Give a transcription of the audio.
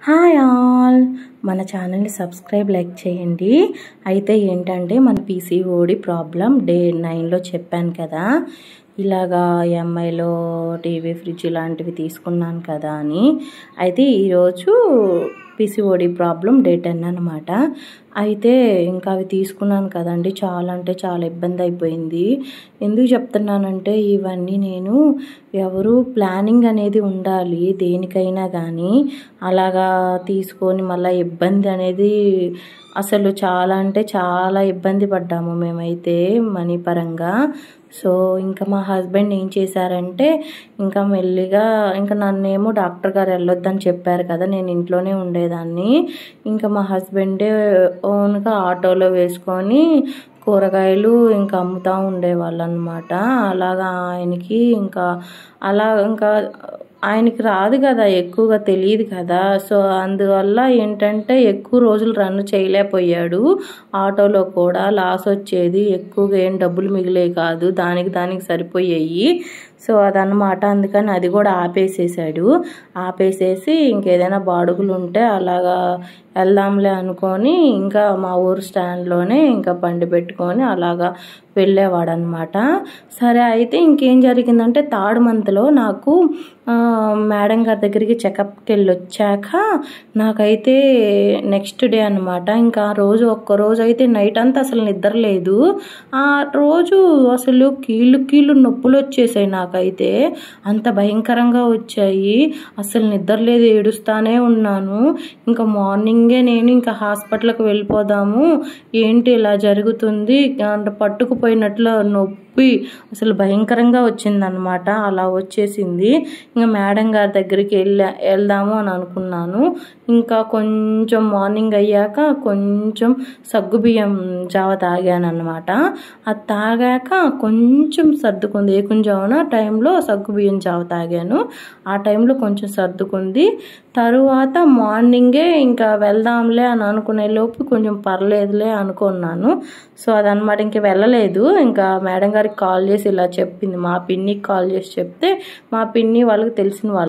Hi all, మన ఛానల్ని subscribe like చేయండి. అయితే ఏంటంటే మన పీసీఓడి ప్రాబ్లం డే 9లో చెప్పాను కదా, ఇలాగా ఎంఐలో టీవీ ఫ్రిడ్జ్ ఇలాంటివి తీసుకున్నాను కదా అని. అయితే ఈరోజు పీసీఓడి ప్రాబ్లం డే 10 అనమాట. అయితే ఇంకా అవి తీసుకున్నాను కదండి, చాలా అంటే చాలా ఇబ్బంది అయిపోయింది. ఎందుకు చెప్తున్నానంటే ఇవన్నీ నేను ఎవరు ప్లానింగ్ అనేది ఉండాలి దేనికైనా కానీ. అలాగా తీసుకొని మళ్ళీ ఇబ్బంది అనేది అసలు చాలా అంటే చాలా ఇబ్బంది పడ్డాము మేమైతే మనీ పరంగా. సో ఇంకా మా హస్బెండ్ ఏం చేశారంటే ఇంకా మెల్లిగా ఇంకా నన్నేమో డాక్టర్ గారు వెళ్ళొద్దని చెప్పారు కదా, నేను ఇంట్లోనే ఉండేదాన్ని. ఇంకా మా హస్బెండే ఓన్గా ఆటోలో వేసుకొని కూరగాయలు ఇంకా అమ్ముతూ ఉండేవాళ్ళు అనమాట. అలాగా ఆయనకి ఇంకా ఆయనకి రాదు కదా, ఎక్కువగా తెలియదు కదా. సో అందువల్ల ఏంటంటే ఎక్కువ రోజులు రన్ చేయలేకపోయాడు. ఆటోలో కూడా లాస్ వచ్చేది, ఎక్కువగా ఏం డబ్బులు మిగిలేవి కాదు, దానికి సరిపోయాయి. సో అదనమాట, అందుకని అది కూడా ఆపేసేసి ఇంకేదైనా బాడుగులు ఉంటే అలాగా వెళ్దాంలే అనుకొని ఇంకా మా ఊరు స్టాండ్లోనే ఇంకా బండి పెట్టుకొని అలాగా వెళ్ళేవాడు అనమాట. సరే అయితే ఇంకేం జరిగిందంటే థర్డ్ మంత్లో నాకు మేడం గారి దగ్గరికి చెకప్కి వెళ్ళి వచ్చాక నాకైతే నెక్స్ట్ డే అనమాట. ఇంకా ఒక్కరోజు అయితే నైట్ అంతా అసలు నిద్ర లేదు. ఆ రోజు అసలు కీళ్ళు నొప్పులు వచ్చేసాయి నాకైతే, అంత భయంకరంగా వచ్చాయి. అసలు నిద్ర లేదు, ఏడుస్తానే ఉన్నాను. ఇంకా మార్నింగే నేను ఇంకా హాస్పిటల్కి వెళ్ళిపోదాము, ఏంటి ఇలా జరుగుతుంది అంటే పట్టుకుపోయినట్లు నొప్పి అసలు భయంకరంగా వచ్చిందనమాట. అలా వచ్చేసింది. ఇంకా మేడం గారి దగ్గరికి వెళ్దాము అని అనుకున్నాను. ఇంకా కొంచెం మార్నింగ్ అయ్యాక కొంచెం సగ్గుబియ్యం జావ తాగాను అనమాట. అది తాగాక కొంచెం సర్దుకుంది. ఏకుంజామున టైంలో సగ్గుబియ్యం జావ తాగాను, ఆ టైంలో కొంచెం సర్దుకుంది. తరువాత మార్నింగే ఇంకా వెళ్దాంలే అని అనుకునే లోపు కొంచెం పర్లేదులే అనుకున్నాను. సో అదనమాట, ఇంక వెళ్ళలేదు. ఇంకా మేడం గారికి కాల్ చేసి ఇలా చెప్పింది, మా పిన్నికి కాల్ చేసి చెప్తే మా పిన్ని వాళ్ళకి తెలిసిన వాళ్ళు